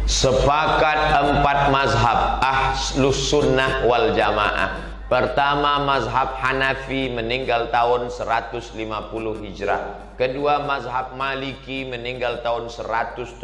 Sepakat empat mazhab Ahlus Sunnah wal Jamaah. Pertama, mazhab Hanafi meninggal tahun 150 Hijrah. Kedua, mazhab Maliki meninggal tahun 179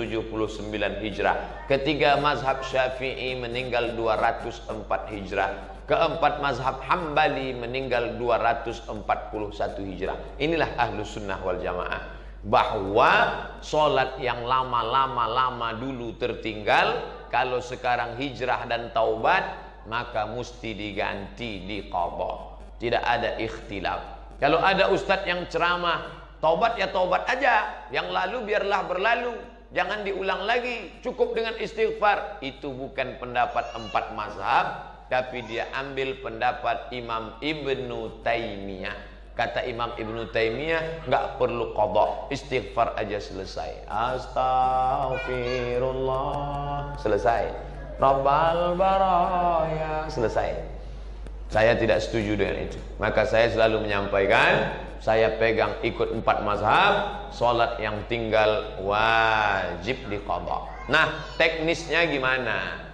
Hijrah. Ketiga, mazhab Syafi'i meninggal 204 Hijrah. Keempat, mazhab Hambali meninggal 241 Hijrah. Inilah Ahlus Sunnah wal Jamaah. Bahwa sholat yang lama dulu tertinggal, kalau sekarang hijrah dan taubat, maka mesti diganti di qadha. Tidak ada ikhtilaf. Kalau ada ustadz yang ceramah, taubat ya taubat aja, yang lalu biarlah berlalu, jangan diulang lagi, cukup dengan istighfar. Itu bukan pendapat empat mazhab, tapi dia ambil pendapat Imam Ibnu Taimiyah. Kata Imam Ibnu Taimiyah, nggak perlu qadha, istighfar aja selesai. Astaghfirullah, selesai. Rabbal baraya, selesai. Saya tidak setuju dengan itu. Maka saya selalu menyampaikan, saya pegang ikut empat mazhab, sholat yang tinggal wajib diqadha. Nah, teknisnya gimana?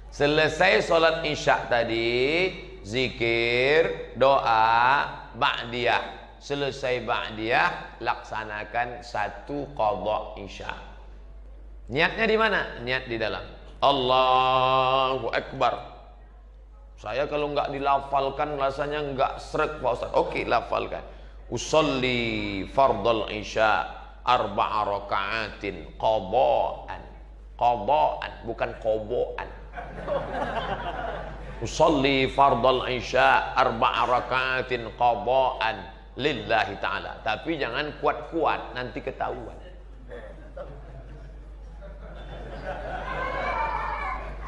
Selesai sholat isya tadi, zikir, doa, ba'diyah. Selesai ba'diyah, laksanakan satu qadha isya. Niatnya di mana? Niat di dalam. Allahu Akbar. Saya kalau nggak dilafalkan rasanya nggak srek Pak Ustaz. Oke, lafalkan. Usolli fardal isya arba'a raka'atin qadha'an. Qadha'an, bukan qobo'an. Usolli fardal isya arba'a raka'atin qadha'an lillahi ta'ala. Tapi jangan kuat-kuat, nanti ketahuan.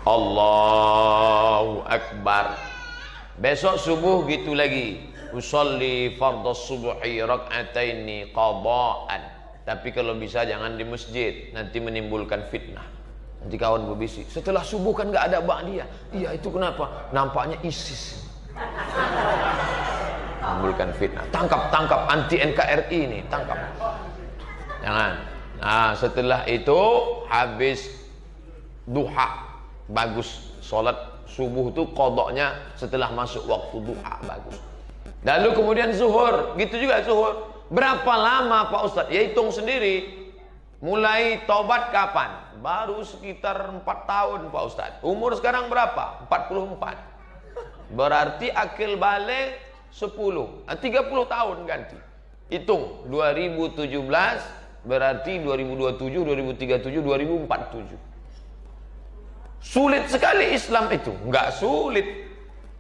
Allahu Akbar. Besok subuh gitu lagi. Usolli fardhas subhi rak'ataini qadha'an. Tapi kalau bisa jangan di masjid, nanti menimbulkan fitnah. Nanti kawan berbisik, setelah subuh kan nggak ada ba'diyah. Iya, itu kenapa? Nampaknya ISIS. Menimbulkan fitnah. Tangkap anti NKRI ini, tangkap. Jangan. Nah, setelah itu habis duha. Bagus, sholat subuh itu qadha'nya setelah masuk waktu duha, bagus. Lalu kemudian zuhur, gitu juga zuhur. Berapa lama Pak Ustadz? Ya hitung sendiri. Mulai taubat kapan? Baru sekitar 4 tahun Pak Ustadz. Umur sekarang berapa? 44. Berarti akil balik 10, 30 tahun ganti. Hitung 2017 berarti 2027, 2037, 2047. Sulit sekali Islam itu. Enggak sulit.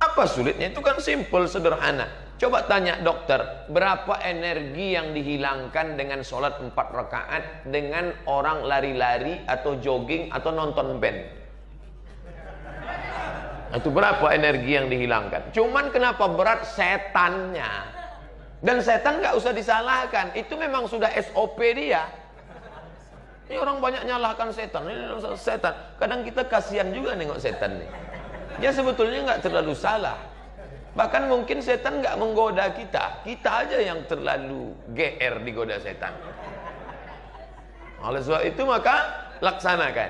Apa sulitnya? Itu kan simple, sederhana. Coba tanya dokter, berapa energi yang dihilangkan dengan sholat 4 rakaat dengan orang lari-lari atau jogging atau nonton band? Itu berapa energi yang dihilangkan? Cuman kenapa berat? Setannya. Dan setan nggak usah disalahkan. Itu memang sudah SOP dia. Ini orang banyak nyalahkan setan. Ini setan. Kadang kita kasihan juga nengok setan nih. Dia sebetulnya nggak terlalu salah. Bahkan mungkin setan nggak menggoda kita. Kita aja yang terlalu GR digoda setan. Oleh sebab itu maka laksanakan.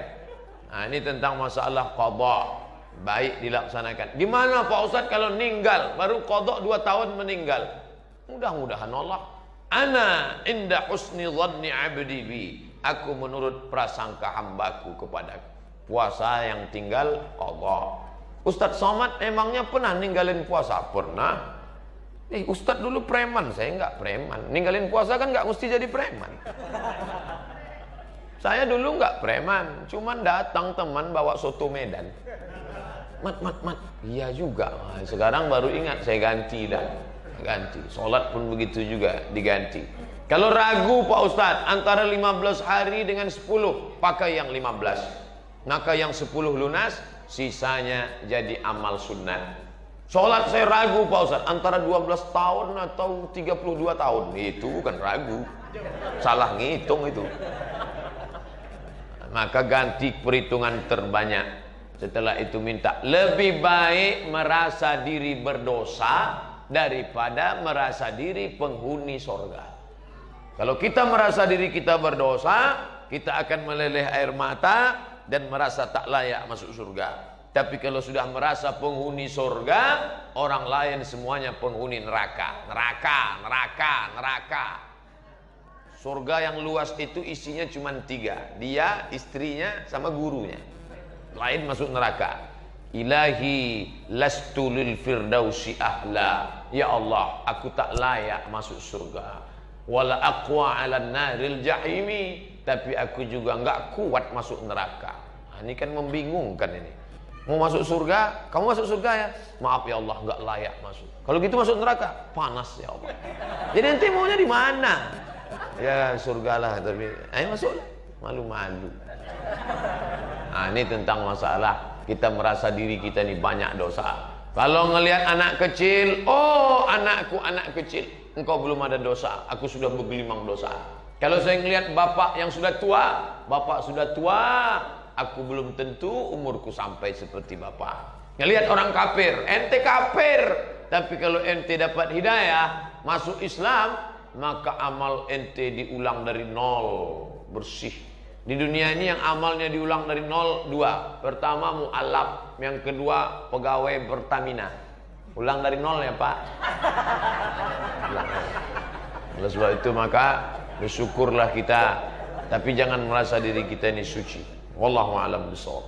Nah, ini tentang masalah qadha. Baik dilaksanakan. Gimana Pak Ustadz kalau meninggal baru qadha 2 tahun meninggal? Mudah-mudahan Allah. Ana inda husni dhanni 'abdi bi. Aku menurut prasangka hambaku kepadaku. Puasa yang tinggal qadha. Ustadz Somad emangnya pernah ninggalin puasa? Pernah. Ustadz dulu preman, saya enggak preman. Ninggalin puasa kan enggak mesti jadi preman. Saya dulu enggak preman, cuman datang teman bawa soto Medan. Mat. Iya juga. Sekarang baru ingat, saya ganti dah. Ganti. Sholat pun begitu juga, diganti. Kalau ragu Pak Ustadz antara 15 hari dengan 10, pakai yang 15. Maka yang 10 lunas, sisanya jadi amal sunnah. Sholat saya ragu Pak Ustadz antara 12 tahun atau 32 tahun. Itu bukan ragu, salah ngitung itu. Maka ganti perhitungan terbanyak. Setelah itu minta, lebih baik merasa diri berdosa daripada merasa diri penghuni sorga. Kalau kita merasa diri kita berdosa, kita akan meleleh air mata dan merasa tak layak masuk surga. Tapi kalau sudah merasa penghuni surga, orang lain semuanya penghuni neraka. Neraka. Surga yang luas itu isinya cuma 3. Dia, istrinya, sama gurunya. Lain masuk neraka. Ilahi lastu lil firdausi ahla. Ya Allah, aku tak layak masuk surga. Wala aqwa 'alan naril jahimi. Tapi aku juga enggak kuat masuk neraka. Nah, ini kan membingungkan ini. Mau masuk surga, kamu masuk surga ya? Maaf ya Allah, enggak layak masuk. Kalau gitu masuk neraka, panas ya Allah. Jadi ente maunya di mana? Ya surgalah, tapi ayo masuk. Malu-malu. Nah, ini tentang masalah kita merasa diri kita ini banyak dosa. Kalau ngelihat anak kecil, oh anakku anak kecil, engkau belum ada dosa, aku sudah bergelimang dosa. Kalau saya ngelihat bapak yang sudah tua, bapak sudah tua, aku belum tentu umurku sampai seperti bapak. Ngelihat orang kafir, ente kafir. Tapi kalau ente dapat hidayah, masuk Islam, maka amal ente diulang dari nol, bersih. Di dunia ini yang amalnya diulang dari nol 2. Pertama mu'alaf, yang kedua pegawai Pertamina. Ulang dari nol ya Pak. Oleh sebab itu maka bersyukurlah kita, tapi jangan merasa diri kita ini suci. Wallahu a'lam bishawab.